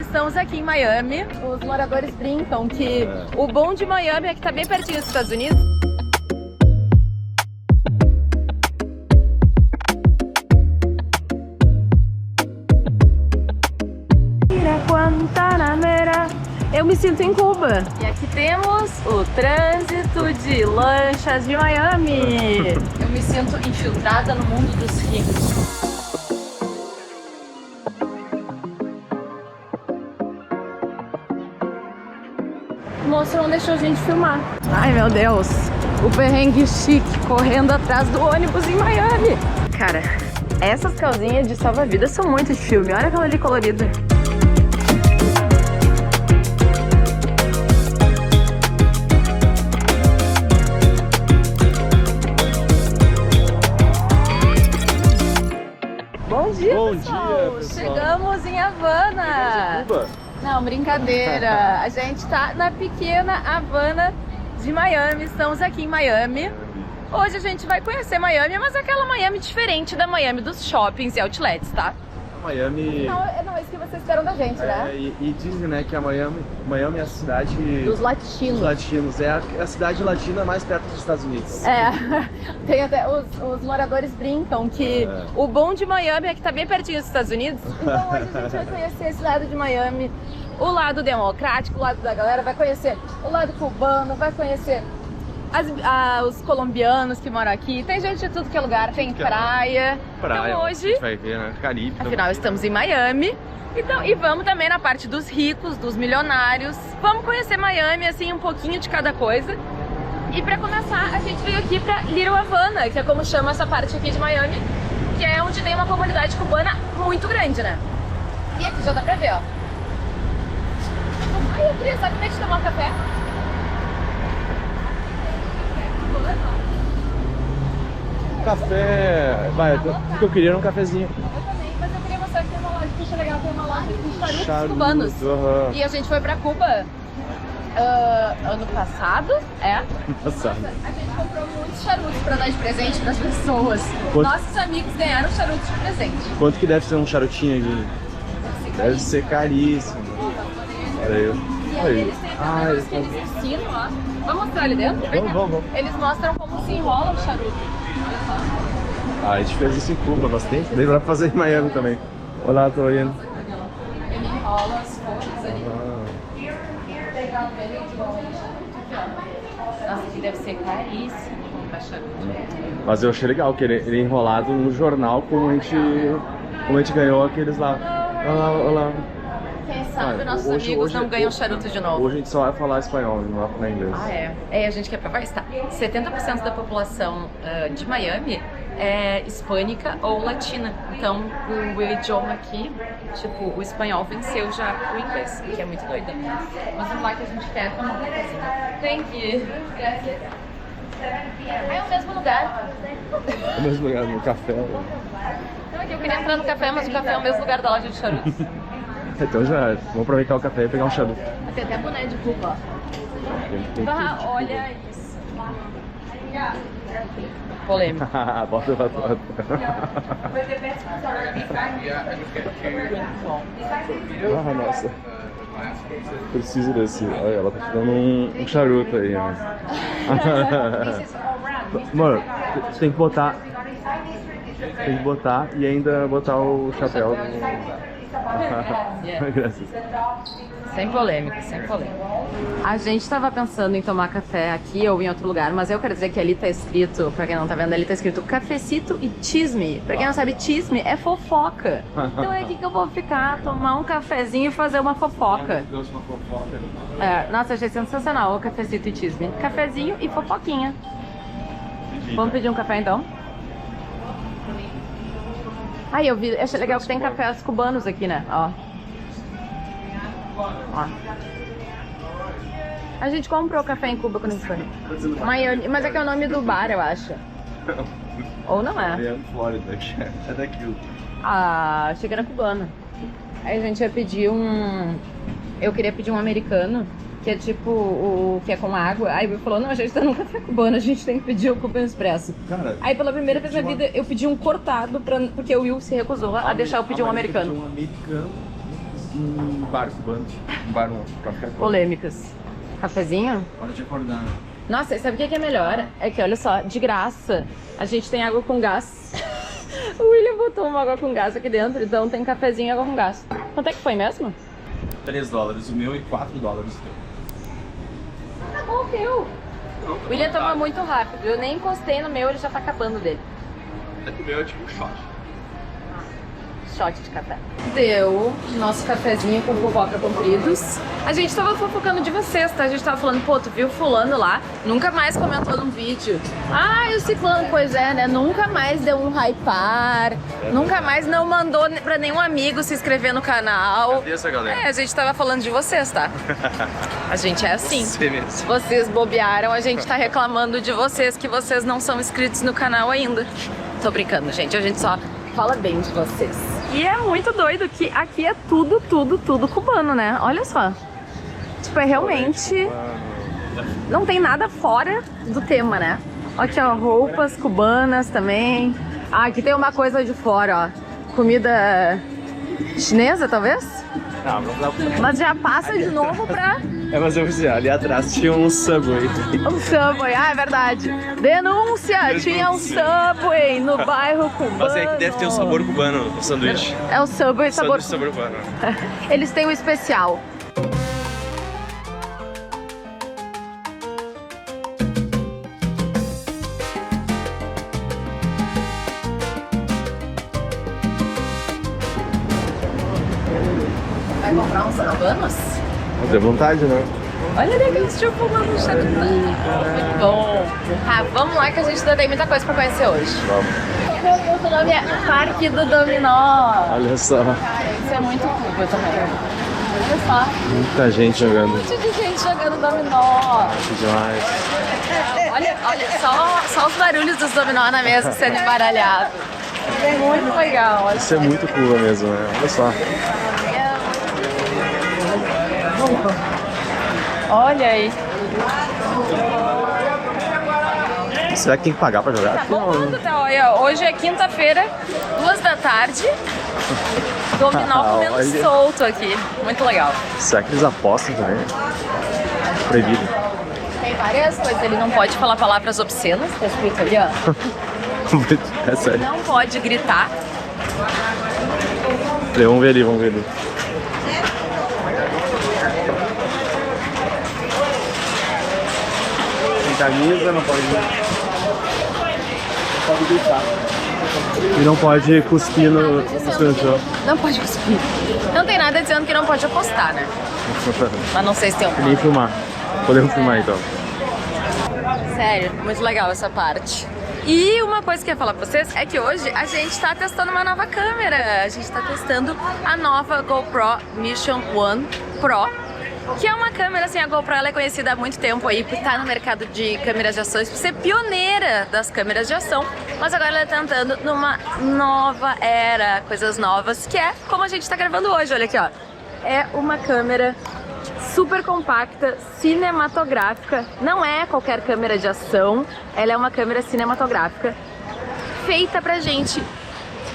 estamos aqui em Miami. Os moradores brincam que o bom de Miami é que tá bem pertinho dos Estados Unidos. Guantanamera. Eu me sinto em Cuba. E aqui temos o trânsito de lanchas de Miami. Eu me sinto infiltrada no mundo dos ricos. O moço não deixou a gente filmar. Ai, meu Deus. O perrengue chique correndo atrás do ônibus em Miami. Cara, essas calzinhas de salva-vidas são muito de filme. Olha aquela ali colorida. Bom dia, Bom pessoal. dia, pessoal. Chegamos em Havana. Cuba? Não, brincadeira. A gente tá na pequena Havana de Miami. Estamos aqui em Miami. Hoje a gente vai conhecer Miami, mas aquela Miami diferente da Miami dos shoppings e outlets, tá? Miami. Não, é isso que vocês esperam da gente, né? E dizem, né, que a Miami é a cidade Dos latinos. dos latinos. É a cidade latina mais perto dos Estados Unidos. É, tem até os moradores brincam que o bom de Miami é que tá bem pertinho dos Estados Unidos. Então hoje a gente vai conhecer esse lado de Miami, o lado democrático, o lado da galera, vai conhecer o lado cubano, vai conhecer os colombianos que moram aqui. Tem gente de tudo que é lugar, tem praia. Então hoje, a gente vai ver, né? Caribe. afinal, estamos em Miami. Então, e vamos também na parte dos ricos, dos milionários. Vamos conhecer Miami, assim, um pouquinho de cada coisa. E pra começar, a gente veio aqui pra Little Havana, que é como chama essa parte aqui de Miami, que é onde tem uma comunidade cubana muito grande, né? E aqui já dá pra ver, ó. Ai, eu queria saber como é que tomar um café. Café. Vai, o que eu queria era um cafezinho. Eu também, mas eu queria mostrar que tem uma loja que achei legal, tem uma loja de charutos cubanos. E a gente foi pra Cuba ano passado, Passado. A gente comprou muitos charutos pra dar de presente pras pessoas. Nossos amigos ganharam charutos de presente. Quanto que deve ser um charutinho aqui? Deve ser caríssimo. Olha aí. E aí eles têm até negócio que eles ensinam, ó. Vamos mostrar ali dentro? Vamos. Eles mostram como se enrola o charuto. Olha só. A gente fez isso em Cuba bastante. Daí pra fazer em Miami também. Olá, tô indo. Ele enrola as folhas ali. Nossa, aqui deve ser caríssimo comprar charuto. Mas eu achei legal que ele é enrolado no jornal como a gente ganhou aqueles lá. Olá. Quem sabe nossos amigos não ganham charuto de novo. Hoje a gente só vai falar espanhol, não vai falar inglês. Ah, é? É, a gente quer provar isso, tá? 70% da população de Miami é hispânica ou latina. Então, o idioma aqui, tipo, o espanhol venceu já o inglês, que é muito doido. Mas vamos lá que a gente quer tomar um cafezinho. Thank you. É o mesmo lugar. No mesmo lugar, no café. Então aqui eu queria entrar no café, mas o café é o mesmo lugar da loja de charutos. Então já, vamos aproveitar o café e pegar um charuto. Tem até boné de Cuba, Tem ó. Olha isso. Polêmico. Bota pra foto. Ah, nossa. Preciso desse. Olha, ela tá te dando um charuto aí, ó. Mano, tem que botar. Tem que botar e ainda botar o chapéu. Graças. Sem polêmica, sem polêmica. A gente tava pensando em tomar café aqui ou em outro lugar, mas eu quero dizer que ali tá escrito, pra quem não tá vendo, ali tá escrito cafecito e chisme. Pra quem não sabe, chisme é fofoca. Então é aqui que eu vou ficar, tomar um cafezinho e fazer uma fofoca. Nossa, achei sensacional o cafecito e chisme. Cafezinho e fofoquinha. Vamos pedir um café então? Aí eu vi, achei legal que tem cafés cubanos aqui, né? Ó. A gente comprou café em Cuba quando a gente foi. Mas é que é o nome do bar, eu acho. Ou não é? Miami, Flórida, é daquilo. Ah, achei que era cubano. Aí a gente ia pedir eu queria pedir um americano, que é tipo o que é com água. Aí o Will falou, não, a gente tá num café cubano, a gente tem que pedir o Cuban Expresso. Cara, aí pela primeira vez na vida eu pedi um cortado, porque o Will se recusou a deixar eu pedir um americano. Um americano um bar cubano. Um bar, um café cubano. Polêmicas. Cafezinho? Hora de acordar. Nossa, e sabe o que é melhor? É que, olha só, de graça, a gente tem água com gás. O William botou uma água com gás aqui dentro, então tem cafezinho e água com gás. Quanto é que foi mesmo? $3 o meu e $4 o teu. Tá bom o teu. O William toma muito rápido, eu nem encostei no meu, ele já tá acabando dele. É que o meu é tipo um shot. Shot de café. Deu nosso cafezinho com fofoca compridos. A gente tava fofocando de vocês, tá? A gente tava falando, pô, tu viu fulano lá? Nunca mais comentou num vídeo. Ah, e o ciclano, pois é, né? Nunca mais deu um hypar. Nunca mais não mandou pra nenhum amigo se inscrever no canal. Cadê essa galera? É, a gente tava falando de vocês, tá? A gente é assim. Você mesmo. Se vocês bobearam, a gente tá reclamando de vocês, que vocês não são inscritos no canal ainda. Tô brincando, gente. A gente só fala bem de vocês. E é muito doido que aqui é tudo cubano, né? Olha só. Tipo, é realmente... Não tem nada fora do tema, né? Aqui, ó, roupas cubanas também. Ah, aqui tem uma coisa de fora, ó. Comida chinesa, talvez? Não, vamos lá. Mas já passa de novo pra... É, mas eu vi ali atrás tinha um Subway. Um Subway, ah, é verdade. Denúncia! Tinha um Subway no bairro cubano. Mas é que deve ter um sabor cubano no sanduíche. É o Subway sabor... Sanduíche sabor cubano. Eles têm o especial. Vai comprar uns habanos? Deu vontade, né? Olha ali aqueles tio fumando um charuto. Muito bom. Ah, vamos lá que a gente ainda tem muita coisa pra conhecer hoje. Vamos. O nome é Parque do Dominó. Olha só. Cara, isso é muito Cuba também. Olha só. Muita gente jogando. Um monte de gente jogando dominó. Demais. Olha, só os barulhos dos dominó na mesa sendo embaralhados. É muito legal. Olha. Isso é muito Cuba mesmo, né? Olha só. Olha aí. Será que tem que pagar pra jogar? Tá bombando, tá? Olha, hoje é quinta-feira, 2 da tarde. Dominó comendo Olha. solto aqui. Muito legal. Será que eles apostam também? Proibido. Tem várias coisas. Ele não pode falar palavras obscenas. Tá escrito ali, ó. É sério. Não pode gritar. Vamos ver ali, vamos ver ali. Tem camisa, não pode gritar. E não pode cuspir no chão. Não pode cuspir. Não tem nada dizendo que não pode apostar, né? Mas não sei se tem um. Nem filmar. Podemos filmar então. Sério, muito legal essa parte. E uma coisa que eu ia falar pra vocês é que hoje a gente tá testando uma nova câmera. A gente tá testando a nova GoPro Mission 1 Pro, que é uma câmera, assim, a GoPro ela é conhecida há muito tempo aí por estar no mercado de câmeras de ação, por ser pioneira das câmeras de ação, mas agora ela tá entrando numa nova era, coisas novas, que é como a gente tá gravando hoje, olha aqui, ó. É uma câmera super compacta, cinematográfica, não é qualquer câmera de ação, ela é uma câmera cinematográfica feita pra gente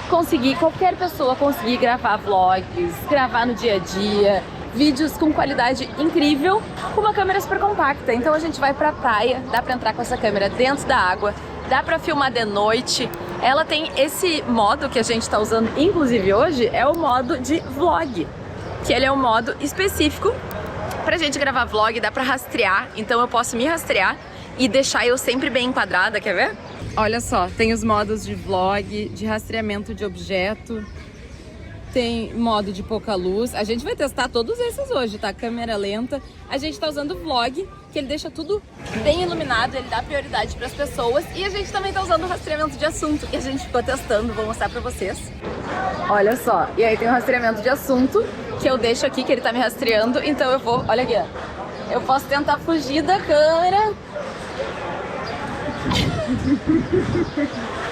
conseguir, qualquer pessoa conseguir gravar vlogs, gravar no dia a dia, vídeos com qualidade incrível, com uma câmera super compacta. Então a gente vai pra praia, dá pra entrar com essa câmera dentro da água, dá pra filmar de noite. Ela tem esse modo que a gente tá usando, inclusive hoje, é o modo de vlog, que ele é um modo específico pra gente gravar vlog, dá pra rastrear, então eu posso me rastrear e deixar eu sempre bem enquadrada, quer ver? Olha só, tem os modos de vlog, de rastreamento de objeto, tem modo de pouca luz. A gente vai testar todos esses hoje, tá? Câmera lenta. A gente tá usando o vlog, que ele deixa tudo bem iluminado, ele dá prioridade pras pessoas. E a gente também tá usando o rastreamento de assunto, que a gente ficou testando, vou mostrar pra vocês. Olha só, e aí tem o rastreamento de assunto, que eu deixo aqui, que ele tá me rastreando, então eu vou, olha aqui, ó. Eu posso tentar fugir da câmera.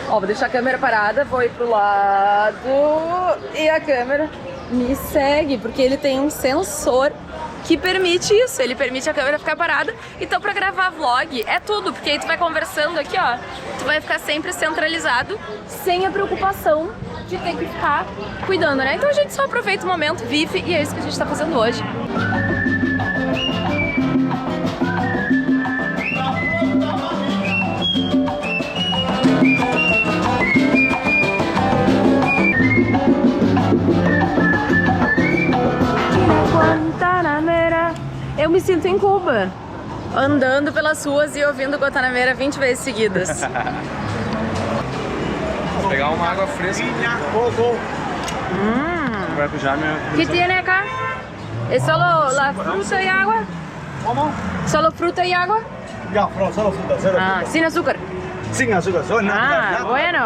Ó, vou deixar a câmera parada, vou ir pro lado e a câmera me segue, porque ele tem um sensor que permite isso, ele permite a câmera ficar parada. Então pra gravar vlog é tudo, porque aí tu vai conversando aqui, ó, tu vai ficar sempre centralizado, sem a preocupação de ter que ficar cuidando, né? Então a gente só aproveita o momento, vive, e é isso que a gente tá fazendo hoje. Guantanamera. Eu me sinto em Cuba, andando pelas ruas e ouvindo Guantanamera 20 vezes seguidas. Vou pegar uma água fresca. ¿Qué tiene acá? ¿Es solo la fruta y agua? ¿Cómo? ¿Solo fruta y agua? Ya, solo fruta, cero Ah, fruta. sin azúcar. Sin azúcar, solo nada. Ah, bueno.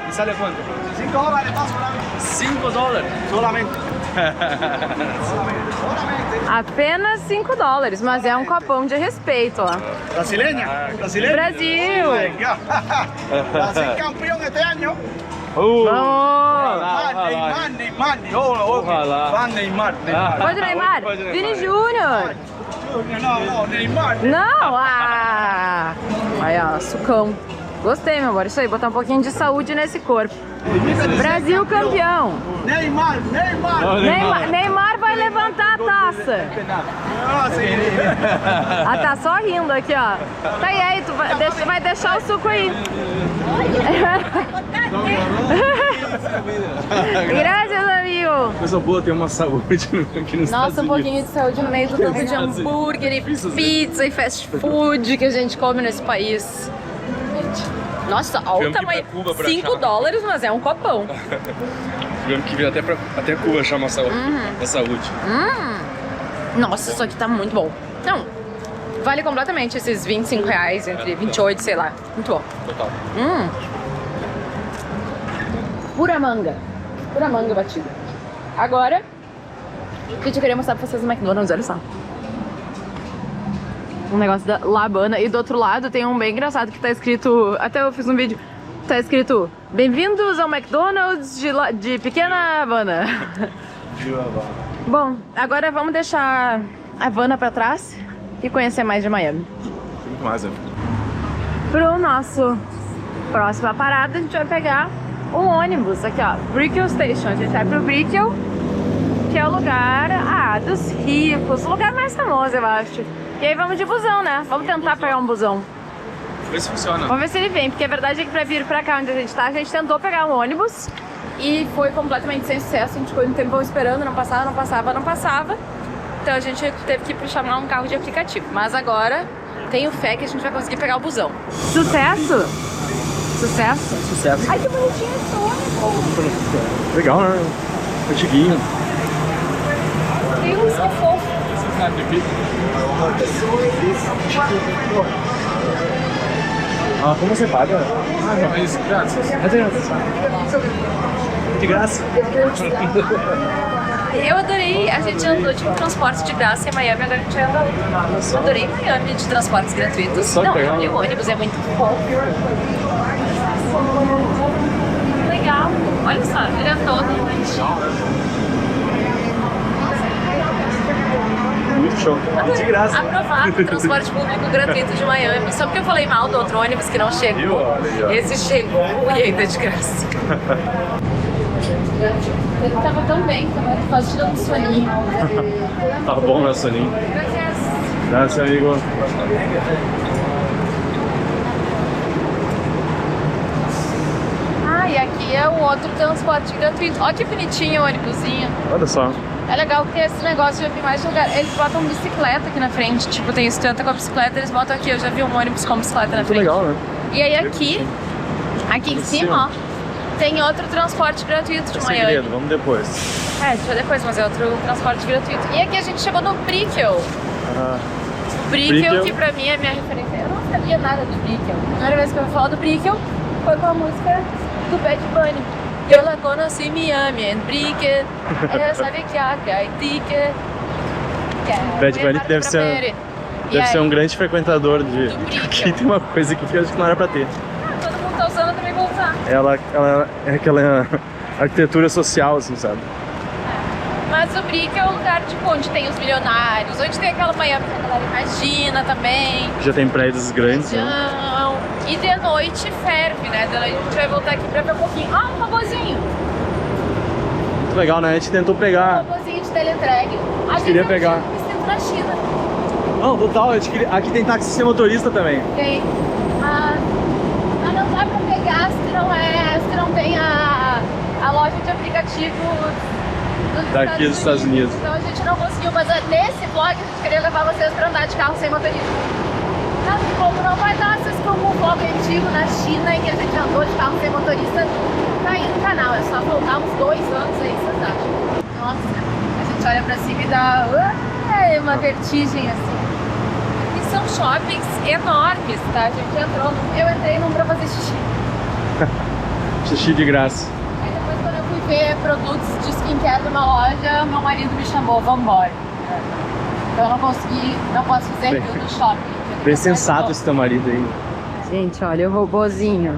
¿Y sale cuánto? $5 más solamente. $5. Solamente. Apenas $5, mas é um copão de respeito, ó. Brasileña, brasileña. Brasil! Oh my God. Brasil campeón este año. Vamos! Neymar. Oh, Van Neymar. Pode Neymar? Vini Júnior! No, Neymar. Não! Ah! Aí, ó, sucão. Gostei, meu amor. Isso aí, botar um pouquinho de saúde nesse corpo. Brasil campeão! Neymar. Neymar vai levantar a taça. Ah, tá só rindo aqui, ó. Tá aí, tu vai deixar o suco aí. Graças, amigo. Coisa boa ter uma saúde aqui nos Estados Nossa, um Unidos. pouquinho de saúde no meio do tanto de hambúrguer e pizza e fast food que a gente come nesse país. Nossa, olha o tamanho. $5, mas é um copão. Tivemos que vir até Cuba achar uma saúde. Nossa, isso aqui tá muito bom. Não, vale completamente esses R$25, entre 28, sei lá. Muito bom. Total. Pura manga batida. Agora, gente, eu queria mostrar pra vocês o McDonald's, olha só. Um negócio da La Habana. E do outro lado tem um bem engraçado que tá escrito, até eu fiz um vídeo, tá escrito: bem-vindos ao McDonald's de Pequena Havana. Bom, agora vamos deixar a Havana pra trás e conhecer mais de Miami. Muito mais, né? Pro nosso próxima parada, a gente vai pegar um ônibus aqui, ó, Brickell Station. A gente vai pro Brickell, que é o lugar, dos ricos, o lugar mais famoso, eu acho. E aí vamos de busão, né? Vamos tentar pegar um busão. Vamos ver se funciona. Vamos ver se ele vem, porque a verdade é que pra vir pra cá onde a gente tá, a gente tentou pegar um ônibus e foi completamente sem sucesso. A gente ficou um tempão esperando, não passava. Então a gente teve que chamar um carro de aplicativo. Mas agora tenho fé que a gente vai conseguir pegar o busão. Sucesso! Sucesso? Sucesso. Ai, que bonitinho esse ônibus! Legal, né? Antiguinho. Deus, que fofo! Ah, como você paga? Ah, não, isso, grátis. De graça. Eu adorei, a gente andou de transporte de graça em Miami, agora a gente vai andar. Adorei Miami de transportes gratuitos. Só Não, pegar, e o ônibus é muito fofo. Legal. Olha só, ele é todo bonitinho. Muito show. De graça. Aprovado o transporte público gratuito de Miami. Só porque eu falei mal do outro ônibus que não chegou. Esse chegou e ainda é de graça. Ele tava tão bem, tava quase tirando um soninho. Tá bom, meu soninho. Graças, amigo. E aqui é o outro transporte gratuito. Olha que bonitinho o ônibusinho. Olha só. É legal porque esse negócio já tem mais lugar. Eles botam bicicleta aqui na frente. Tipo, tem estanta com a bicicleta, eles botam aqui. Eu já vi um ônibus com bicicleta na Muito frente. legal, né? E aí aqui em cima, ó, tem outro transporte gratuito de Miami. Segredo, vamos depois. Deixa depois, mas é outro transporte gratuito. E aqui a gente chegou no Brickell. Brickell, que pra mim é minha referência. Eu não sabia nada do Brickell. A primeira vez que eu vou falar do Brickell foi com a música do Bad Bunny. Eu la conocí Miami en Brickell. Ela sabe que a ticket. Bad Bunny que deve ser um grande frequentador de... Aqui tem uma coisa aqui que eu acho que não era pra ter. Todo mundo tá usando, eu também vou usar. Ela é aquela arquitetura social, assim, sabe? Mas o Brickell é um lugar tipo, onde tem os milionários, onde tem aquela Miami que a galera imagina também. Já tem prédios grandes, né? E de noite ferve, né? A gente vai voltar aqui pra ver um pouquinho. Um robozinho. Muito legal, né? A gente tentou pegar. Um robôzinho de teleentregue. A gente queria pegar. Me sinto na China. Não, total. Aqui tem táxi sem motorista também. Tem. Mas não dá pra pegar se não tem a loja de aplicativos daqui dos Estados Unidos. Então a gente não conseguiu, mas nesse vlog a gente queria levar vocês pra andar de carro sem motorista. Não, como não vai dar, vocês como um vlog antigo na China em que a gente andou de carro sem motorista, tá aí no canal, é só voltar uns 2 anos aí, vocês acham? Nossa, a gente olha pra cima e dá uma vertigem assim. E são shoppings enormes, tá? A gente eu entrei num pra fazer xixi. Xixi de graça. Aí depois quando eu fui ver produtos de skincare numa loja, meu marido me chamou, vambora. Então eu não posso fazer review do shopping. Bem sensato esse teu marido aí. Gente, olha o robozinho.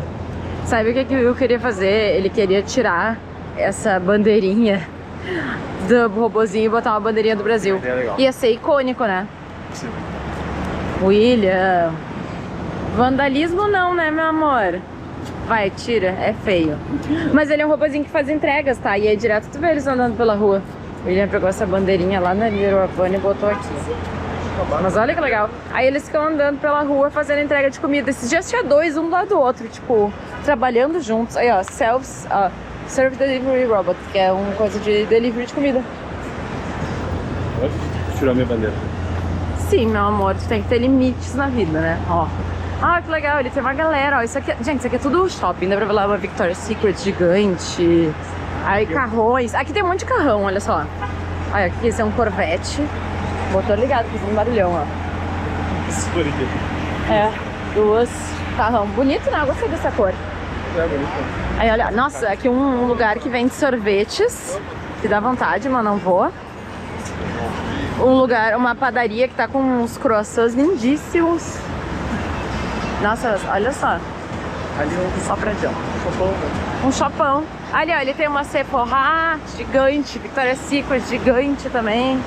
Sabe o que eu queria fazer? Ele queria tirar essa bandeirinha do robozinho e botar uma bandeirinha do Brasil. Ia ser icônico, né? Sim. William. Vandalismo não, né, meu amor? Vai, tira, é feio. Mas ele é um robozinho que faz entregas, tá? E aí direto tu vê eles andando pela rua. O William pegou essa bandeirinha lá na Little Havana e botou aqui. Mas olha que legal. Aí eles ficam andando pela rua fazendo entrega de comida. Esses dias tinha 2, um do lado do outro, tipo, trabalhando juntos. Aí, ó, Serve Delivery Robot, que é uma coisa de delivery de comida. Tirou a minha bandeira. Sim, meu amor, tu tem que ter limites na vida, né? Ó. Ah, que legal, ele tem uma galera, ó. Isso aqui, gente, isso aqui é tudo shopping. Dá pra ver lá uma Victoria's Secret gigante. Aí carrões. Aqui tem um monte de carrão, olha só. Olha, aqui esse é um Corvette. Motor ligado, fazendo um barulhão, ó. É, 2 carrão. Bonito, né? Eu gostei dessa cor. É bonito. Aí, olha, nossa, aqui um lugar que vende sorvetes. Que dá vontade, mas não vou. Uma padaria que tá com uns croissants lindíssimos. Nossa, olha só. Ali Só pra John. Um shopão. Ali, ó, ele tem uma Sephora gigante, Victoria's Secret gigante também.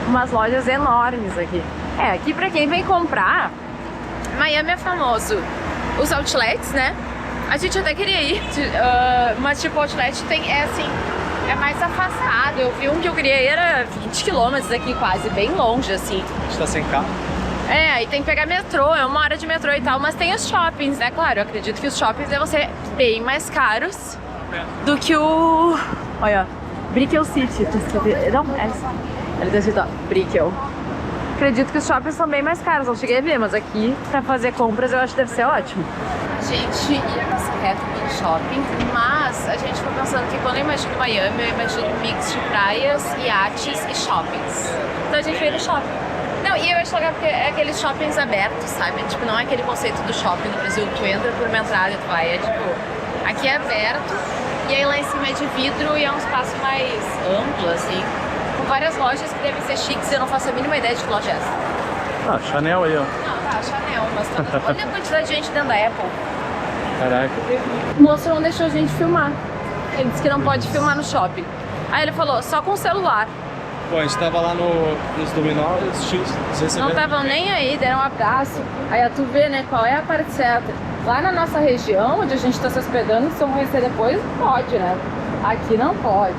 Umas lojas enormes aqui. É, aqui pra quem vem comprar, Miami é famoso. Os outlets, né? A gente até queria ir, mas tipo, o outlet é mais afastado. Eu vi um que eu queria ir, era 20 km daqui quase, bem longe, assim. A gente tá sem carro. É, aí tem que pegar metrô, é 1 hora de metrô e tal, mas tem os shoppings, né? Claro, eu acredito que os shoppings devem ser bem mais caros do que o... Olha, Brickell City. Não, ele tá escrito, ó, Brickell. Acredito que os shoppings são bem mais caros, não cheguei a ver, mas aqui, pra fazer compras, eu acho que deve ser ótimo. A gente ia passar reto no shopping, mas a gente ficou pensando que quando eu imagino Miami, eu imagino um mix de praias, iates e shoppings. Então a gente veio no shopping. Não, e eu acho legal porque é aqueles shoppings abertos, sabe? Tipo, não é aquele conceito do shopping no Brasil, tu entra por uma entrada e tu vai. É tipo, aqui é aberto, e aí lá em cima é de vidro e é um espaço mais amplo, assim. Com várias lojas que devem ser chiques e eu não faço a mínima ideia de que loja é essa. Ah, Chanel aí, ó. Não, tá, Chanel, mas olha a quantidade de gente dentro da Apple. Caraca. O moço não deixou a gente filmar. Ele disse que não pode filmar no shopping. Aí ele falou, só com o celular. Pô, a gente tava lá nos dominó, os tios não estavam nem aí, deram um abraço. Aí tu vê, né, qual é a parte certa. Lá na nossa região, onde a gente tá se hospedando, se eu conhecer depois, pode, né? Aqui não pode.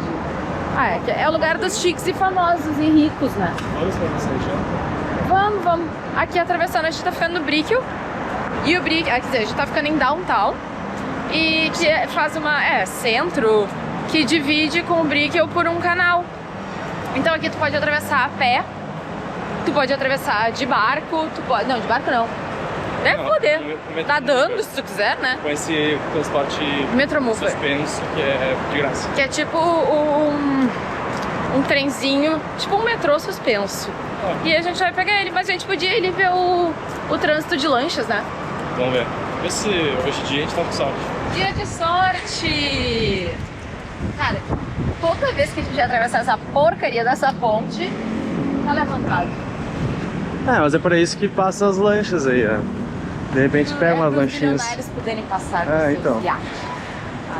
Ah, é o lugar dos chiques e famosos e ricos, né? Olha isso nessa região. Vamos. Aqui atravessando, a gente tá ficando no Brickell. E o Brickell, quer dizer, a gente tá ficando em Downtown. E que faz centro, que divide com o Brickell por um canal. Então aqui tu pode atravessar a pé, tu pode atravessar de barco, não, de barco não. Deve poder, nadando se tu quiser, né? Com esse transporte Metromover suspenso, que é de graça. Que é tipo um trenzinho, tipo um metrô suspenso. E a gente vai pegar ele, mas a gente podia ir ver o trânsito de lanchas, né? Vamos ver. Vê se hoje em dia a gente tá com sorte. Dia de sorte! Cara, toda vez que a gente vai atravessar essa porcaria dessa ponte, tá levantado. É, mas é por isso que passa as lanchas aí, ó. De repente pega umas lanchinhas. Para os milionários poderem passar com seus então. iates.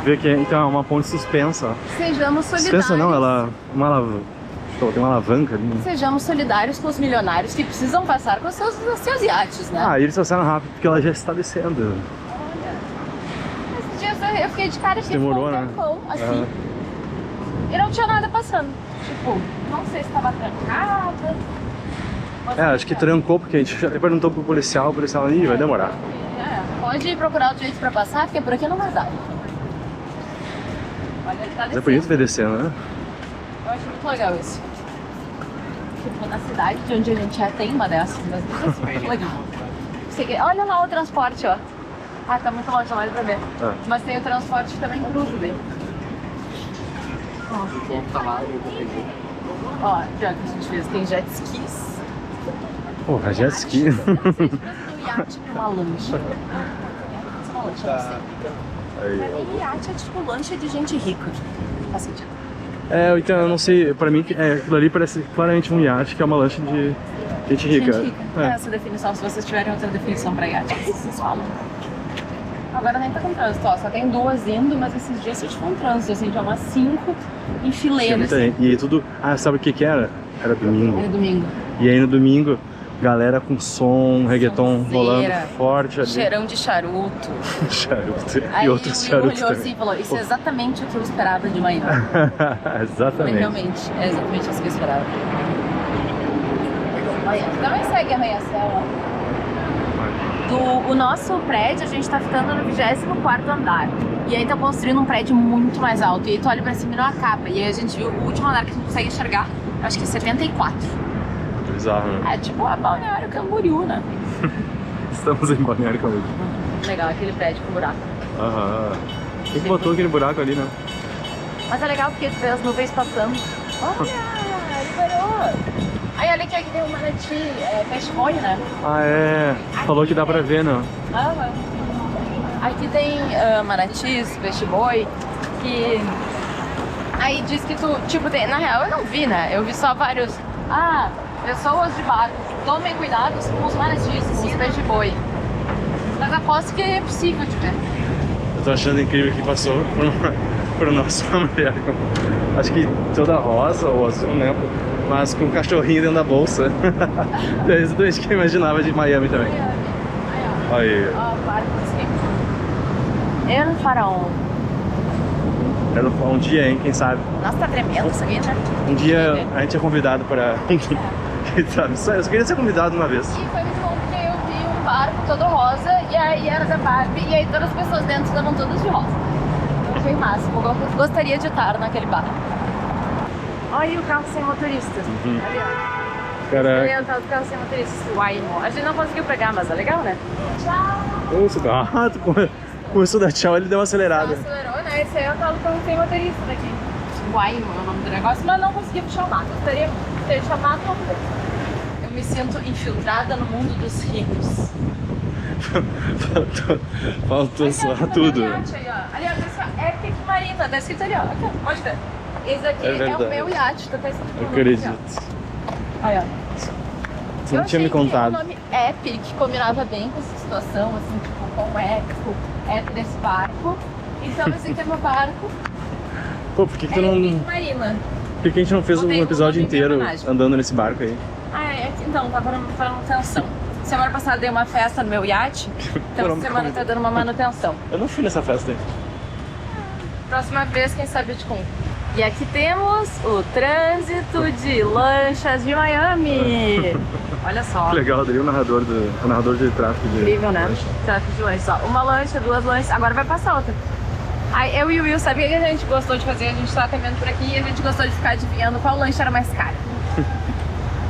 Vê que então é uma ponte suspensa, ó. Sejamos solidários. Suspensa não, tem uma alavanca ali. Sejamos solidários com os milionários que precisam passar com seus iates, né? Ah, eles passaram rápido porque ela já está descendo. Esses dias eu fiquei de cara de demorou, um né? tempão, assim. E não tinha nada passando. Tipo, não sei se tava trancada. Acho que trancou, porque a gente já perguntou pro policial, o policial ali vai demorar. Pode procurar outro jeito pra passar, porque por aqui não vai dar. Olha, ele tá Mas é bonito ver descendo, né? Eu acho muito legal isso. Tipo, na cidade de onde a gente é, tem uma dessas, mas não é muito legal. Olha lá o transporte, ó. Ah, tá muito longe, não vai pra ver. Mas tem o transporte que também cruza daí. Ó, já que a gente fez, tem jet skis. Porra, jet ski. Eu não sei, tipo, um iate pra uma lancha. Uma lancha, não sei. Pra mim, iate é tipo lancha de gente rica. Faz sentido. Então eu não sei, pra mim aquilo ali parece claramente um iate, que é uma lancha de gente rica. Gente rica. Essa definição, se vocês tiverem outra definição pra iate, vocês falam. Agora nem tá com trânsito, ó, só tem duas indo, mas esses dias eu tive um trânsito, assim, tinha umas 5 em fileira, assim. E tudo, sabe o que era? Era domingo. Era domingo. E aí no domingo, galera com som, reggaeton rolando forte ali. Cheirão de charuto. Charuto. Aí E outros charutos olhou também. assim e falou, isso é exatamente o que eu esperava de manhã. Exatamente. Realmente, é exatamente isso que eu esperava. Olha, também segue arranha-céu, ó. O nosso prédio, a gente tá ficando no 24º andar. E aí tá construindo um prédio muito mais alto. E aí tu olha pra cima e não acaba. E aí a gente viu o último andar que a gente consegue enxergar, acho que é 74. Bizarro, né? É tipo a Balneário Camboriú, né? Estamos em Balneário Camboriú. Legal, aquele prédio com buraco. Aham. Quem botou aquele buraco ali, né? Mas é legal porque tu vê as nuvens passando. Olha, liberou! Aí olha que aqui tem um manati, peixe-boi, né? Falou que dá pra ver, não? Aqui tem manatis, peixe-boi, que... Aí diz que tu, tipo, tem... Na real eu não vi, né? Eu vi só vários... pessoas de barco, tomem cuidado com os manatis, com os peixe-boi. Mas aposto que é possível de ver. Eu tô achando incrível que passou por nosso mulher. Acho que toda rosa ou azul, não lembro. Mas com um cachorrinho dentro da bolsa. É isso que eu imaginava de Miami também. Aí. Ó, barco assim. El Faraó. Era um dia, hein? Quem sabe? Nossa, tá tremendo isso aqui, né? Um dia a gente é convidado para... Quem sabe? Eu só queria ser convidado uma vez. E foi muito bom porque eu vi um barco todo rosa e aí era da Barbie e aí todas as pessoas dentro estavam todas de rosa. Então foi máximo. Eu gostaria de estar naquele barco. Olha o carro sem motorista. Ali, ó. Caraca. O tal do carro sem motorista. Waymo. A gente não conseguiu pegar, mas é legal, né? Tchau. Tu começou a dar tchau, ele deu uma acelerada. Acelerou, né? Esse aí é o tal do carro sem motorista daqui. Waymo é o nome do negócio, mas não conseguimos chamar. Gostaria de ter chamado, vamos ver. Eu me sinto infiltrada no mundo dos ricos. Faltou só tudo. Ali, ó. Ali, ó, pessoal, Epic Marina, tá escrito ali, ó. Aqui, ó. Pode ver. Esse aqui é o meu iate, tá escrito Eu acredito. Olha, Você não tinha me contado. O nome Epic combinava bem com essa situação, assim, tipo, com o épico, desse barco. Então esse aqui é meu barco. Pô, por que tu não... Epic Marina. Por que a gente não fez um episódio inteiro andando nesse barco aí? Então, tava na manutenção. Semana passada dei uma festa no meu iate, então essa semana tá dando uma manutenção. Eu não fui nessa festa aí. Próxima vez, quem sabe eu te conto. E aqui temos o trânsito de lanchas de Miami. Olha só. Que legal, daí o narrador de tráfego de incrível, né? lancha. Tráfego de lanchas. Ó, uma lancha, duas lanchas, agora vai passar outra. Aí eu e o Will, sabe o que a gente gostou de fazer? A gente tava caminhando por aqui e a gente gostou de ficar adivinhando qual lancha era mais cara.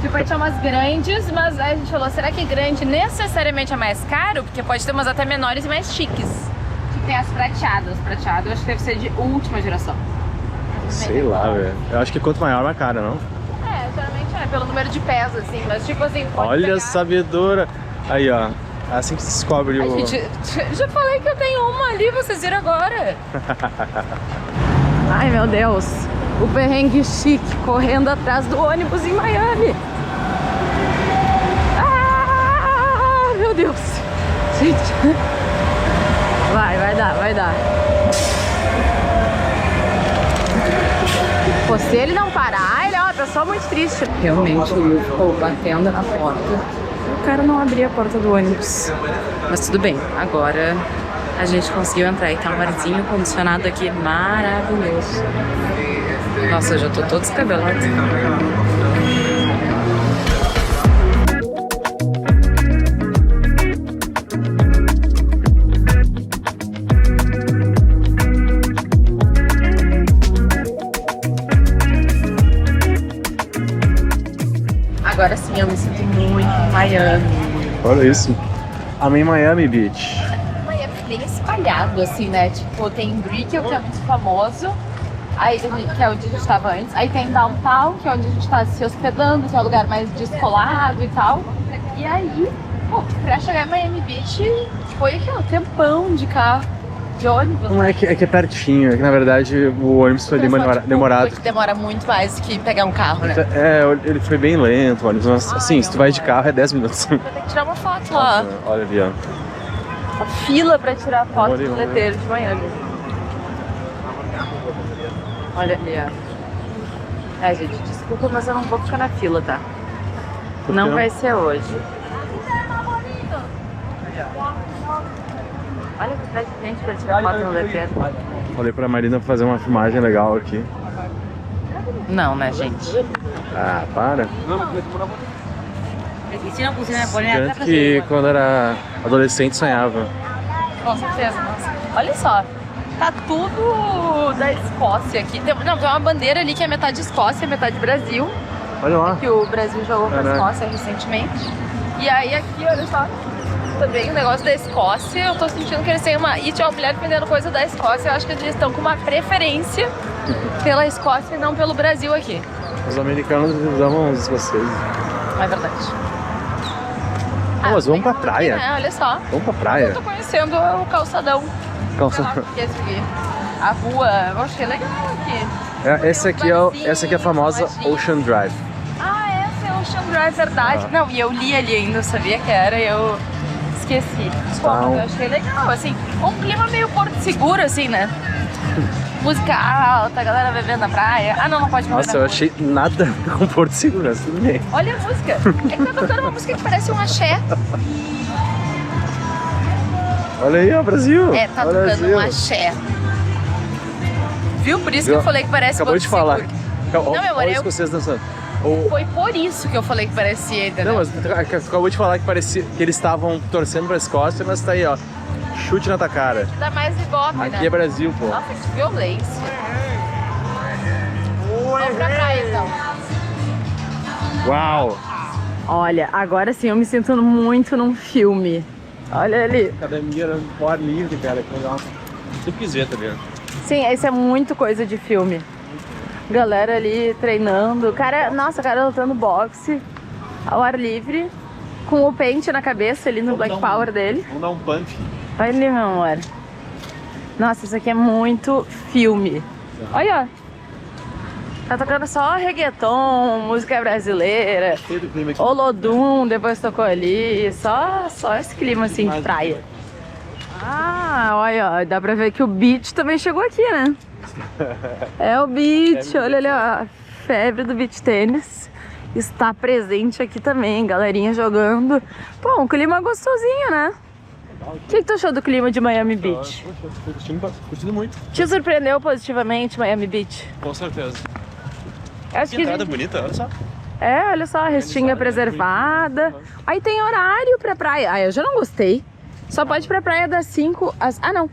Tipo, aí tinha umas grandes, mas aí a gente falou, será que grande necessariamente é mais caro? Porque pode ter umas até menores e mais chiques. Tipo, tem as prateadas. Prateado eu acho que deve ser de última geração. Sei lá, velho. Eu acho que quanto maior, mais cara, não? Geralmente é pelo número de pés, assim. Mas tipo assim, pode Olha pegar... a sabedora. Aí, ó. Assim que se descobre o... Gente, já falei que eu tenho uma ali, vocês viram agora. Ai, meu Deus. O perrengue chique correndo atrás do ônibus em Miami. Ah, meu Deus. Gente. Vai dar. Pô, se ele não parar, ele é uma pessoa muito triste. Realmente, o Will ficou batendo na porta. O cara não abria a porta do ônibus. Mas tudo bem, agora a gente conseguiu entrar e tá um arzinho condicionado aqui maravilhoso. Nossa, eu já tô todo descabelado. Agora sim, eu me sinto muito em Miami. Olha isso. Amei Miami Beach. Miami é bem espalhado, assim, né? Tipo, tem Brickell, que é muito famoso. Aí, que é onde a gente tava antes. Aí tem Downtown, que é onde a gente tá se hospedando, que é o lugar mais descolado e tal. E aí, pô, pra chegar em Miami Beach, foi aqui, ó, tempão de carro, de ônibus. Não é que é pertinho, é que na verdade o ônibus foi demorado. Que demora muito mais do que pegar um carro, né? É, ele foi bem lento, o ônibus. Mas, assim, se tu vai de carro é 10 minutos. Vai ter que tirar uma foto lá. Olha ali, ó. A fila pra tirar foto do letreiro de Miami. Olha ali, ó. É, gente, desculpa, mas eu não vou ficar na fila, tá? Não vai ser hoje. Olha que traz de gente pra tirar foto no letreiro. Falei pra Marina fazer uma filmagem legal aqui. Não, né, gente? Ah, para. Tanto que quando era adolescente sonhava. Com certeza, nossa. Olha só, tá tudo da Escócia aqui. Tem uma bandeira ali que é metade Escócia, metade Brasil. Olha lá. Que o Brasil jogou pra Caraca. Escócia recentemente. E aí aqui, olha só, também o negócio da Escócia. Eu tô sentindo que eles têm uma... E tinha uma mulher vendendo coisa da Escócia. Eu acho que eles estão com uma preferência pela Escócia e não pelo Brasil aqui. Os americanos amam os escoceses. É verdade. Mas vamos pra tem praia. aqui, né? Olha só. Vamos pra praia. Eu tô conhecendo o calçadão. Sei lá o que é isso aqui. A rua, eu achei legal aqui. Essa aqui é a famosa Ocean Drive. Ah, essa é Ocean Drive, verdade. Não, e eu li ali ainda, eu sabia que era e eu esqueci. Desculpa, mas eu achei legal, assim, um clima meio Porto Seguro, assim, né? Música alta, a galera bebendo na praia. Ah, não pode beber. Nossa, eu achei nada com Porto Seguro, mas tudo bem. Olha a música. É que tá tocando uma música que parece um axé. Olha aí, ó, Brasil. É, tá Olha tocando um axé. Viu? Por isso que eu falei que parece Acabou Porto de falar. Seguro. Não, meu amor, olha os escoceses dançando. Foi por isso que eu falei que parecia, entendeu? Não, mas tu acabou de falar que parecia que eles estavam torcendo pra Escócia, mas tá aí, ó. Chute na tua cara. Dá mais ibope, né? Aqui é Brasil, pô. Nossa, que violência. Vamos pra praia, então. Uau! Olha, agora sim eu me sinto muito num filme. Olha ali. Academia era um ar livre, cara, que legal. Se quiser, tá ligado? Sim, isso é muito coisa de filme. Galera ali treinando. Cara, nossa, cara lutando boxe ao ar livre, com o pente na cabeça ali no Black Power dele. Vamos dar um pump. Vai ali, meu amor. Nossa, isso aqui é muito filme. Olha, ó. Tá tocando só reggaeton, música brasileira. Cheio do clima aqui. Olodum, depois tocou ali. Só esse clima assim de praia. Ah, olha, ó, dá pra ver que o beach também chegou aqui, né? É o beach, olha ali, ó. A febre do beach tênis está presente aqui também, galerinha jogando. Pô, um clima gostosinho, né? O que tu achou do clima de Miami Beach? Tô curtindo muito. Te surpreendeu positivamente Miami Beach? Com certeza. Acho que Entrada bonita, olha só. é, olha só, a restinga preservada. Aí tem horário pra praia. Ah, eu já não gostei. Só pode ir pra praia das 5 às... Ah, não.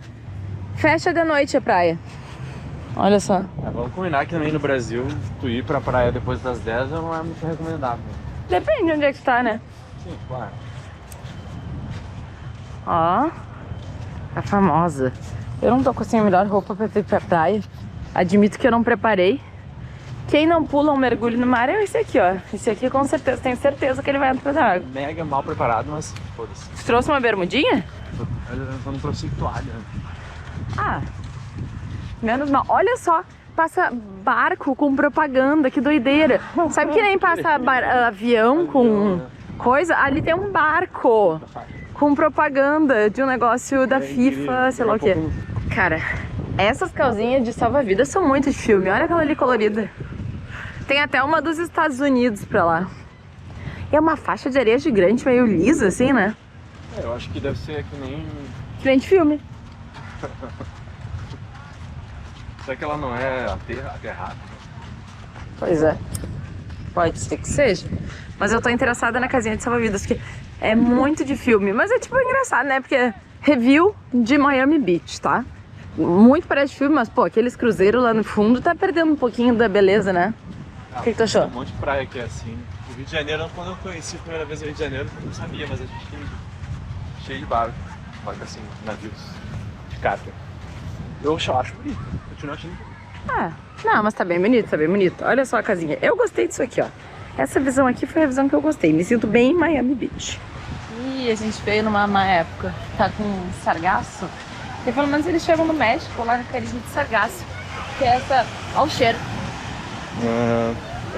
Fecha de noite a praia. Olha só. Vamos combinar que também no Brasil, tu ir pra praia depois das 10 não é muito recomendável. Depende de onde é que tu tá, né? Sim, claro. Ó, a famosa. Eu não tô com assim, a melhor roupa pra ir pra praia. Admito que eu não preparei. Quem não pula um mergulho no mar é esse aqui, ó. Esse aqui com certeza, tenho certeza que ele vai entrar na água. Mega mal preparado, mas foda-se. Você trouxe uma bermudinha? Eu não trouxe toalha. Ah, menos mal. Olha só, passa barco com propaganda, que doideira. Sabe que nem passa avião com coisa? Ali tem um barco com propaganda de um negócio da FIFA, sei lá o quê. Cara, essas calzinhas de salva-vidas são muito de filme. Olha aquela ali colorida. Tem até uma dos Estados Unidos pra lá. E é uma faixa de areia gigante, meio lisa, assim, né? Eu acho que deve ser que nem... Que nem de filme. Será que ela não é aterrada? Pois é. Pode ser que seja. Mas eu tô interessada na casinha de salva-vidas, que é muito de filme. Mas é tipo engraçado, né? Porque review de Miami Beach, tá? Muito parece de filme, mas pô, aqueles cruzeiros lá no fundo tá perdendo um pouquinho da beleza, né? O que tu achou? Tem um monte de praia aqui assim. O Rio de Janeiro, quando eu conheci a primeira vez o Rio de Janeiro, eu não sabia, mas a gente tem cheio de barco assim, navios de cata. Eu acho bonito, continuo achando bonito. Ah, não, mas tá bem bonito, tá bem bonito. Olha só a casinha. Eu gostei disso aqui, ó. Essa visão aqui foi a visão que eu gostei. Me sinto bem em Miami Beach. E a gente veio numa época que tá com sargaço. E pelo menos eles chamam no México, lá na carinha de sargaço. Que é essa... Olha o cheiro.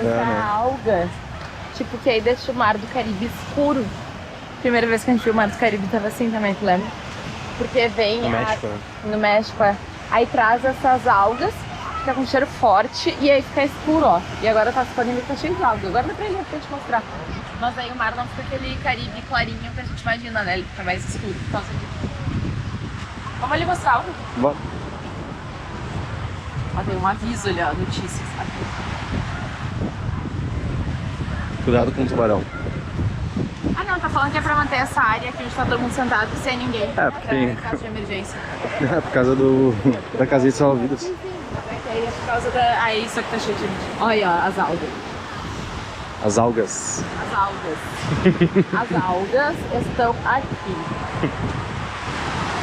Essa alga. Tipo, que aí deixa o mar do Caribe escuro. Primeira vez que a gente viu o mar do Caribe tava assim também, tu lembra? Porque vem... No México, né? No México, é. Aí traz essas algas, fica com cheiro forte e aí fica escuro, ó. E agora tá disponível, tá cheio de algas. Agora dá pra ir pra te mostrar. Mas aí o mar não fica aquele Caribe clarinho que a gente imagina, né? Ele fica mais escuro por causa disso. Vamos ali mostrar algo? Bora. Ó, tem um aviso ali, ó, notícias. Cuidado com o tubarão. Ah não, tá falando que é pra manter essa área que a gente tá todo mundo sentado sem ninguém. É, porque tem... Em caso de emergência. É por causa da casinha de salva-vidas. É por causa da... Aí isso aqui tá cheio de gente. Olha, ó, as algas. As algas. As algas. As algas estão aqui.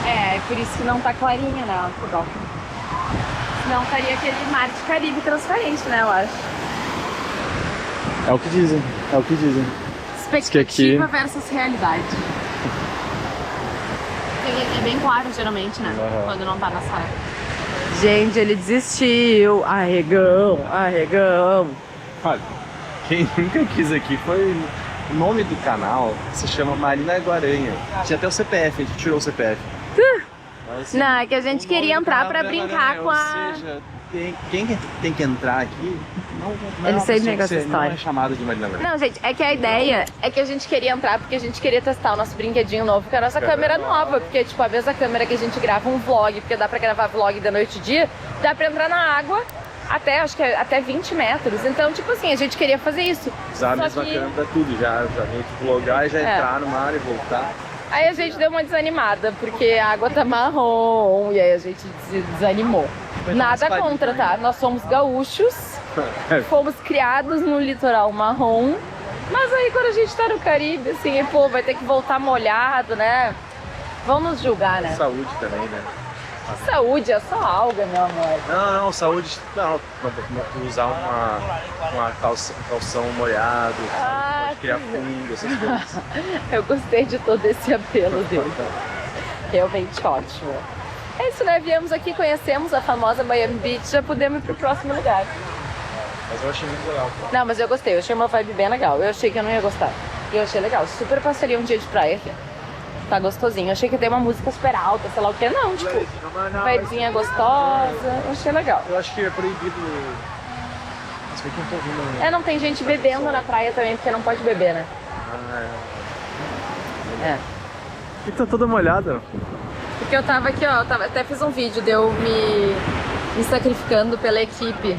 É por isso que não tá clarinha, né? Senão estaria aquele mar de Caribe transparente, né? Eu acho. É o que dizem, é o que dizem. Expectativa versus realidade. É bem claro, geralmente, né? Quando não tá na sala. Gente, ele desistiu. Arregão, arregão. Olha, quem nunca quis aqui foi... O nome do canal se chama Marina Guaranha. Tinha até o CPF, a gente tirou o CPF. Assim, não, é que a gente queria entrar pra brincar com a... Ou seja, quem tem que entrar aqui... Não Ele sempre nega essa história. Não é chamado de Marina Guaranha. Não, gente, é que a ideia é que a gente queria entrar porque a gente queria testar o nosso brinquedinho novo com a nossa câmera nova. Porque, tipo, a mesma câmera que a gente grava um vlog, porque dá pra gravar vlog da noite e dia, dá pra entrar na água até, acho que até 20 metros. Então, tipo assim, a gente queria fazer isso. Usar a mesma câmera pra tudo, já meio que vlogar e já entrar no mar e voltar. Aí a gente deu uma desanimada, porque a água tá marrom, e aí a gente desanimou. Nada contra, tá? Nós somos gaúchos, fomos criados no litoral marrom, mas aí quando a gente tá no Caribe, assim, pô, vai ter que voltar molhado, né? Vão nos julgar, né? Saúde também, né? Saúde, é só alga, meu amor. Não, saúde, não, usar uma calção molhado, pode criar fungo, essas coisas. Eu gostei de todo esse apelo dele. Realmente ótimo. É isso, né? Viemos aqui, conhecemos a famosa Miami Beach, já podemos ir pro próximo lugar. Mas eu achei muito legal. Não, mas eu gostei, eu achei uma vibe bem legal. Eu achei que eu não ia gostar. E eu achei legal, super passaria um dia de praia aqui. Tá gostosinho. Eu achei que tem uma música super alta, sei lá o que. Não, tipo, vibezinha gostosa. Eu achei legal. Eu acho que é proibido. Mas foi que eu tô ouvindo. É, não tem gente bebendo na praia também, porque não pode beber, né? É. E tá toda molhada. Porque eu tava aqui, ó, até fiz um vídeo de eu me sacrificando pela equipe.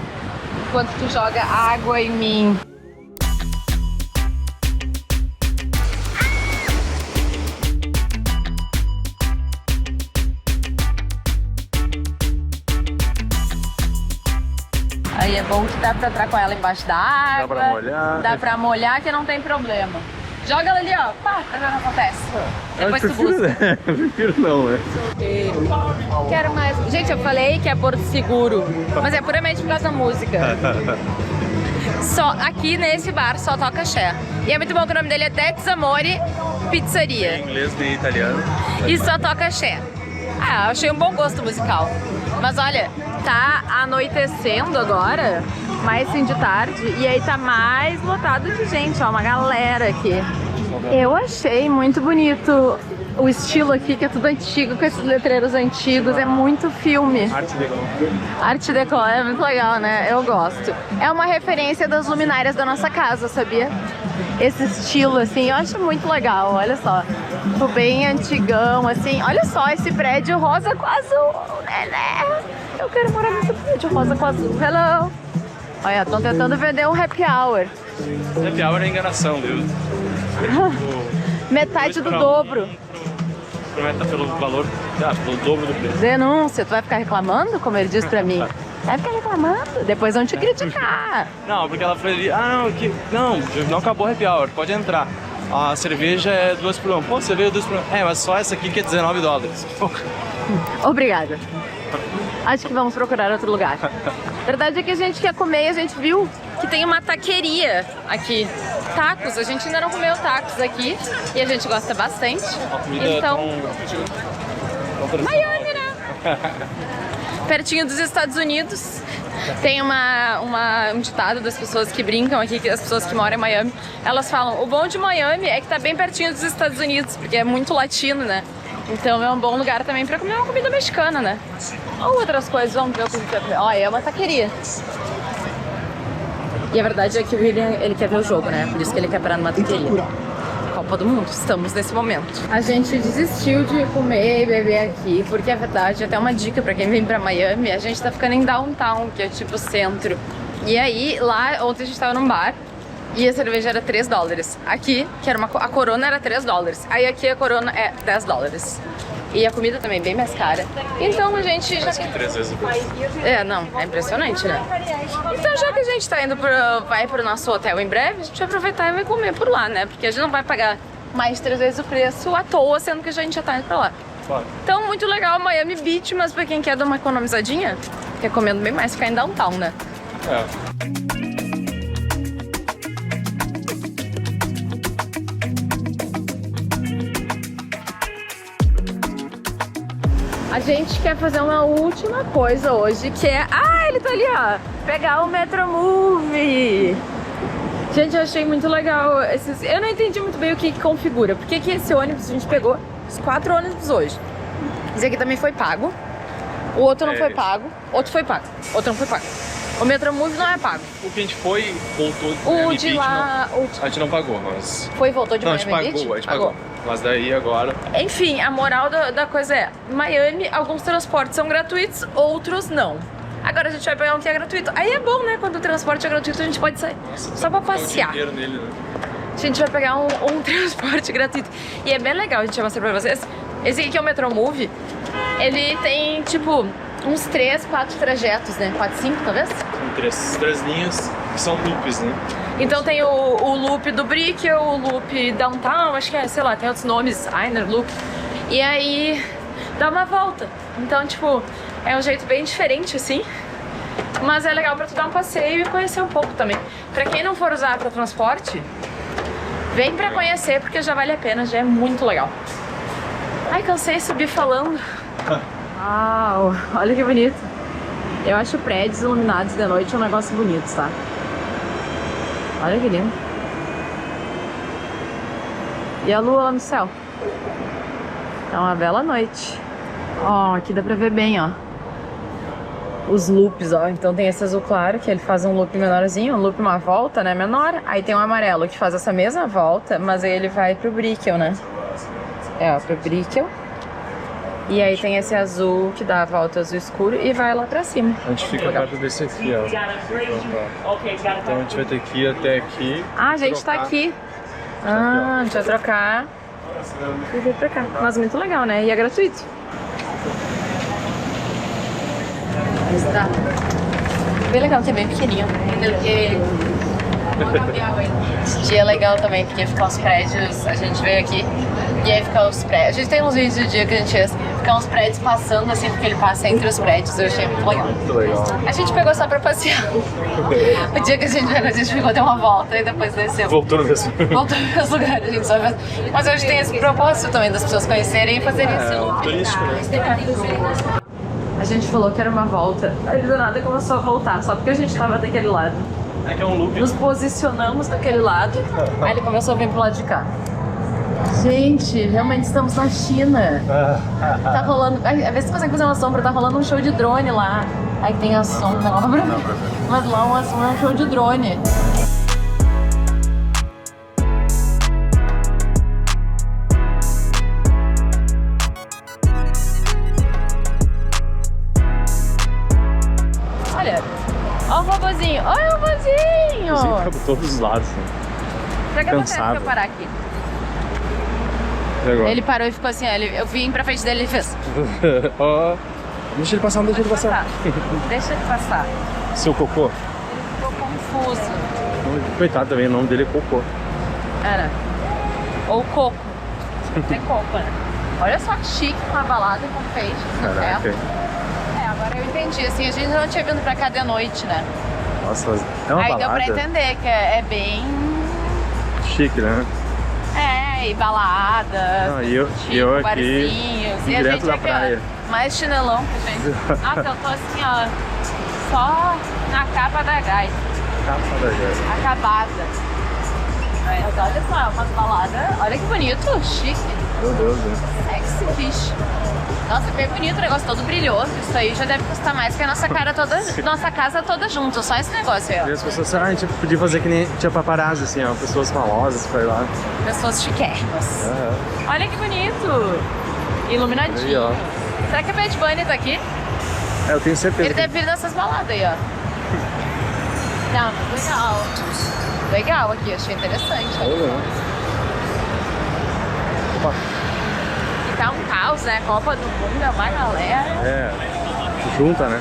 Enquanto tu joga água em mim. Aí é bom que dá pra entrar com ela embaixo da água. Dá pra molhar. Dá pra molhar que não tem problema. Joga ela ali, ó. Pá, pra ver o que acontece. Depois tu busca. Eu prefiro não, né? Quero mais. Gente, eu falei que é Porto Seguro, mas é puramente por causa da música. Só aqui nesse bar só toca axé. E é muito bom que o nome dele é Dex Amore Pizzaria. Em inglês e italiano. E só toca axé. Ah, eu achei um bom gosto musical. Mas olha, tá anoitecendo agora, mais fim de tarde, e aí tá mais lotado de gente, ó, uma galera aqui. Eu achei muito bonito o estilo aqui, que é tudo antigo, com esses letreiros antigos, é muito filme. Arte Deco. Arte Deco, é muito legal, né? Eu gosto. É uma referência das luminárias da nossa casa, sabia? Esse estilo, assim, eu acho muito legal, olha só. Tipo, bem antigão, assim. Olha só esse prédio rosa com azul, né? Eu quero morar nesse prédio rosa com azul. Hello! Olha, estão tentando vender um happy hour. Happy hour é enganação, viu? Metade do dobro. Prometa pelo valor, pelo dobro do preço. Denúncia, tu vai ficar reclamando, como ele disse pra mim? Vai ficar reclamando, depois vão te criticar. Não, porque ela foi ali, não acabou o happy hour, pode entrar. A cerveja é 2 por 1. Pô, cerveja é 2 por 1. É, mas só essa aqui que é $19. Obrigada. Acho que vamos procurar outro lugar. A verdade é que a gente quer comer e a gente viu que tem uma taqueria aqui. Tacos, a gente ainda não comeu tacos aqui e a gente gosta bastante. A comida então, tão Miami, né? Pertinho dos Estados Unidos. Tem um ditado das pessoas que brincam aqui, que as pessoas que moram em Miami, elas falam, o bom de Miami é que tá bem pertinho dos Estados Unidos, porque é muito latino, né? Então é um bom lugar também pra comer uma comida mexicana, né? Ou outras coisas, vamos ver o que a gente vai comer. Ó, é uma taqueria. E a verdade é que o William, ele quer ver o jogo, né? Por isso que ele quer parar numa taqueria. Copa do Mundo, estamos nesse momento. A gente desistiu de comer e beber aqui, porque a verdade, até uma dica pra quem vem pra Miami, a gente tá ficando em downtown, que é tipo centro. E aí, lá, ontem a gente tava num bar e a cerveja era $3. Aqui, que era a Corona era $3. Aí aqui a Corona é $10. E a comida também bem mais cara. Então a gente já... Parece que 3 vezes o preço. É, não, é impressionante, né? Então já que a gente tá indo vai pro nosso hotel em breve, a gente vai aproveitar e vai comer por lá, né? Porque a gente não vai pagar mais 3 vezes o preço à toa, sendo que a gente já tá indo pra lá. Claro. Então, muito legal Miami Beach, mas pra quem quer dar uma economizadinha, recomendo bem mais ficar em downtown, né? É. A gente quer fazer uma última coisa hoje, que é... Ah, ele tá ali, ó! Pegar o Metromove! Gente, eu achei muito legal esses... Eu não entendi muito bem o que configura. Porque que esse ônibus, a gente pegou os 4 ônibus hoje. Esse aqui também foi pago. O outro não foi pago. Outro foi pago. Outro não foi pago. O Metromove não é pago. O que a gente foi, voltou... O de lá... A gente não pagou, mas... Foi e voltou de Não, a gente Miami Beach? pagou, a gente pagou. Mas daí agora... Enfim, a moral da coisa é, Miami, alguns transportes são gratuitos, outros não. Agora a gente vai pegar um que é gratuito. Aí é bom, né? Quando o transporte é gratuito, a gente pode sair só pra passear. Nele, né? A gente vai pegar um transporte gratuito. E é bem legal, a gente vai mostrar pra vocês. Esse aqui que é o Metromove, ele tem, tipo, uns 3, 4 trajetos, né? 4, 5, talvez? São 3 linhas que são loops, né? Então tem o loop do Brickell, o loop Downtown, acho que é, sei lá, tem outros nomes, Einer Loop. E aí dá uma volta. Então, tipo, é um jeito bem diferente, assim. Mas é legal pra tu dar um passeio e conhecer um pouco também. Pra quem não for usar pra transporte, vem pra conhecer, porque já vale a pena, já é muito legal. Ai, cansei de subir falando. Uau, olha que bonito. Eu acho prédios iluminados de noite um negócio bonito, tá? Olha que lindo. E a lua lá no céu. É uma bela noite. Ó, aqui dá pra ver bem, ó. Os loops, ó. Então tem esse azul claro, que ele faz um loop menorzinho. Um loop uma volta, né, menor. Aí tem um amarelo que faz essa mesma volta, mas aí ele vai pro Brickell, né? É, ó, pro Brickell. E aí tem esse azul que dá a volta azul escuro e vai lá pra cima. A gente fica perto desse aqui, ó. Então a gente vai ter que ir até aqui. Ah, a gente tá aqui. Ah, a gente vai trocar e vir pra cá. Mas muito legal, né? E é gratuito. Está bem legal, que é bem pequenininho. Esse dia é legal também, porque fica os prédios, a gente veio aqui e aí fica os prédios. A gente tem uns vídeos do dia que a gente fez, ficar uns prédios passando assim, porque ele passa entre os prédios, eu achei muito legal. Muito legal. A gente pegou só pra passear. O dia que a gente ficou, deu uma volta e depois desceu. Voltou no mesmo. Voltou no mesmo lugar, a gente só fez. Mas hoje tem esse propósito também das pessoas conhecerem e fazerem esse loop. Turístico, né? A gente falou que era uma volta, aí do nada começou a voltar, só porque a gente tava daquele lado. É que é um loop. Nos posicionamos daquele lado, aí ele começou a vir pro lado de cá. Gente, realmente estamos na China. Tá rolando, vê se você consegue fazer uma sombra, tá rolando um show de drone lá. Aí tem a sombra, mas lá é um show de drone. Olha o robozinho, olha o todos os lados. Assim. Será que acontece se Cansado. eu parar aqui? E agora? Ele parou e ficou assim, ó, eu vim pra frente dele e ele fez... Ó, deixa ele passar, não deixa ele passar. Deixa ele passar. Seu cocô. Ele ficou confuso. Coitado também, o nome dele é Cocô. Era. Ou Coco. É Coco, né? Olha só que chique, uma balada com peixes no Caraca. teto. É, agora eu entendi, assim, a gente não tinha vindo pra cá de noite, né? Nossa, é uma Aí balada. deu pra entender que é bem... Chique, né? É, e balada, Não, e eu aqui, barzinhos. E a direto gente da aqui, praia. ó, mais chinelão que a gente. Nossa, eu tô assim, ó, só na capa da gaita, Capa da Jéssica. acabada. Mas olha só, umas baladas, olha que bonito, chique, Meu Deus, né? sexy fish. Nossa, bem bonito, o negócio todo brilhoso. Isso aí já deve custar mais que a nossa cara toda, nossa casa toda junto, só esse negócio aí, ó. E as pessoas, a gente podia fazer que nem tinha paparazzi, assim, ó, pessoas famosas pra ir lá. Pessoas chiquérrimas. Aham. Olha que bonito! Iluminadinho. Aí, ó. Será que a Bad Bunny tá aqui? É, eu tenho certeza. Ele deve vir nessas baladas aí, ó. Não, legal. Legal aqui, achei interessante. Olha. Opa. E tá um caos, né? Copa do Mundo, é uma galera. É, junta, né?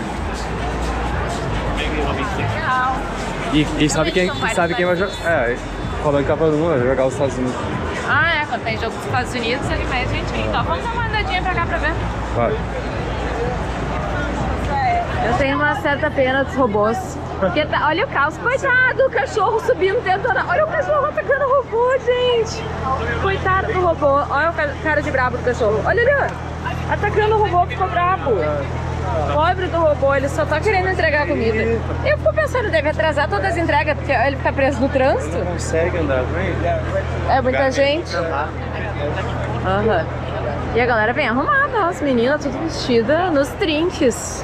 Legal. E sabe quem vai jogar? É, falando em Copa do Mundo, vai jogar os Estados Unidos. Ah, é, quando tem jogo dos Estados Unidos, ele mais gente vem. Então vamos dar uma andadinha pra cá pra ver. Vai. Eu tenho uma certa pena dos robôs. Porque tá, olha o caos, coitado, o cachorro subindo tentando. Olha o cachorro atacando o robô, gente. Coitado do robô. Olha o cara de brabo do cachorro. Olha ali, ó. Atacando o robô, ficou brabo. Pobre do robô, ele só tá querendo entregar a comida. Eu fico pensando, deve atrasar todas as entregas, porque ele fica preso no trânsito. Não consegue andar, vem? É muita gente. Aham. E a galera vem arrumada, ó, as meninas tudo vestidas nos trinques.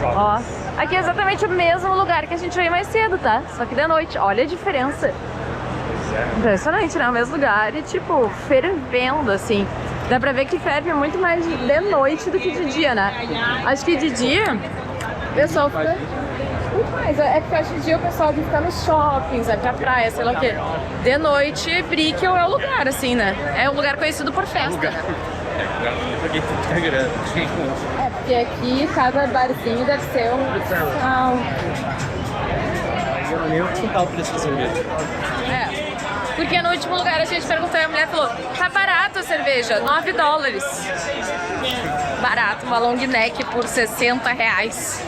Ó, aqui é exatamente o mesmo lugar que a gente veio mais cedo, tá? Só que de noite, olha a diferença. Impressionante, né? O mesmo lugar e tipo, fervendo, assim. Dá pra ver que ferve muito mais de noite do que de dia, né? Acho que de dia o pessoal fica muito mais. É que acho que de dia o pessoal fica nos shoppings, vai pra praia, sei lá o quê. De noite, Brickell é o lugar, assim, né? É um lugar conhecido por festa, né? É, porque aqui cada barzinho deve ser um... É, porque no último lugar a gente perguntou e a mulher falou: tá barato a cerveja, $9. Barato, uma long neck por R$60.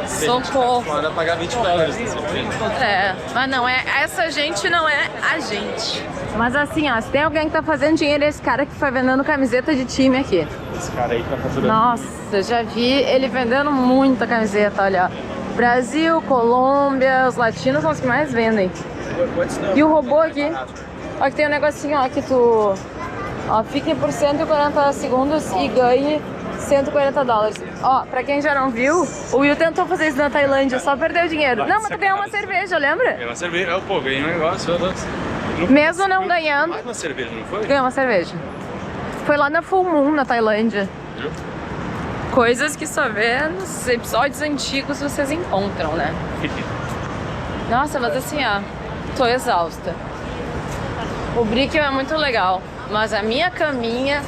Socorro. Pode pagar $20 nesse filme. É, mas não é, essa gente não é a gente. Mas assim, ó, se tem alguém que tá fazendo dinheiro, é esse cara que foi vendendo camiseta de time aqui. Esse cara aí tá faturando. Nossa, já vi ele vendendo muita camiseta, olha. Brasil, Colômbia, os latinos são os que mais vendem. E o robô aqui, ó, que tem um negocinho, ó, que tu, ó, fique por 140 segundos e ganhe $140. Ó, pra quem já não viu, o Will tentou fazer isso na Tailândia, só perdeu dinheiro. Não, mas tu ganhou uma cerveja, lembra? Ganhou uma cerveja, pô, ganhei um negócio. Mesmo não ganhando, Mais uma cerveja, não foi? ganhou uma cerveja. Foi lá na Full Moon, na Tailândia. Viu? Coisas que só vê nos episódios antigos vocês encontram, né? Nossa, mas assim, ó, tô exausta. O Brickell é muito legal, mas a minha caminha...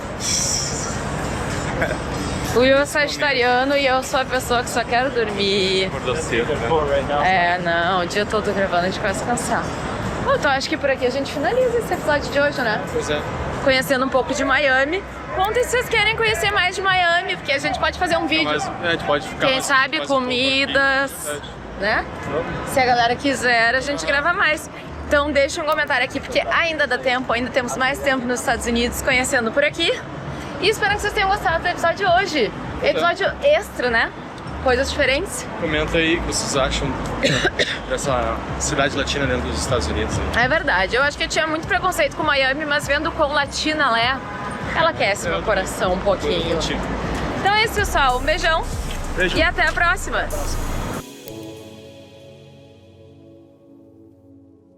O Will é sagitariano e eu sou a pessoa que só quero dormir. Acordou cedo, né? É, não, o dia todo gravando, a gente começa a cansar. Bom, então acho que por aqui a gente finaliza esse episódio de hoje, né? Pois é. Conhecendo um pouco de Miami. Contem se vocês querem conhecer mais de Miami, porque a gente pode fazer um vídeo. Mas a gente pode ficar Quem mais- sabe mais um pouco comidas, aqui. né? Se a galera quiser, a gente grava mais. Então deixa um comentário aqui, porque ainda dá tempo, ainda temos mais tempo nos Estados Unidos conhecendo por aqui. E espero que vocês tenham gostado do episódio de hoje. Episódio extra, né? Coisas diferentes. Comenta aí o que vocês acham dessa cidade latina dentro dos Estados Unidos. É verdade, eu acho que eu tinha muito preconceito com Miami, mas vendo quão latina ela é, ela aquece meu coração um pouquinho. Então é isso, pessoal. Um beijão. Beijo. E até a próxima.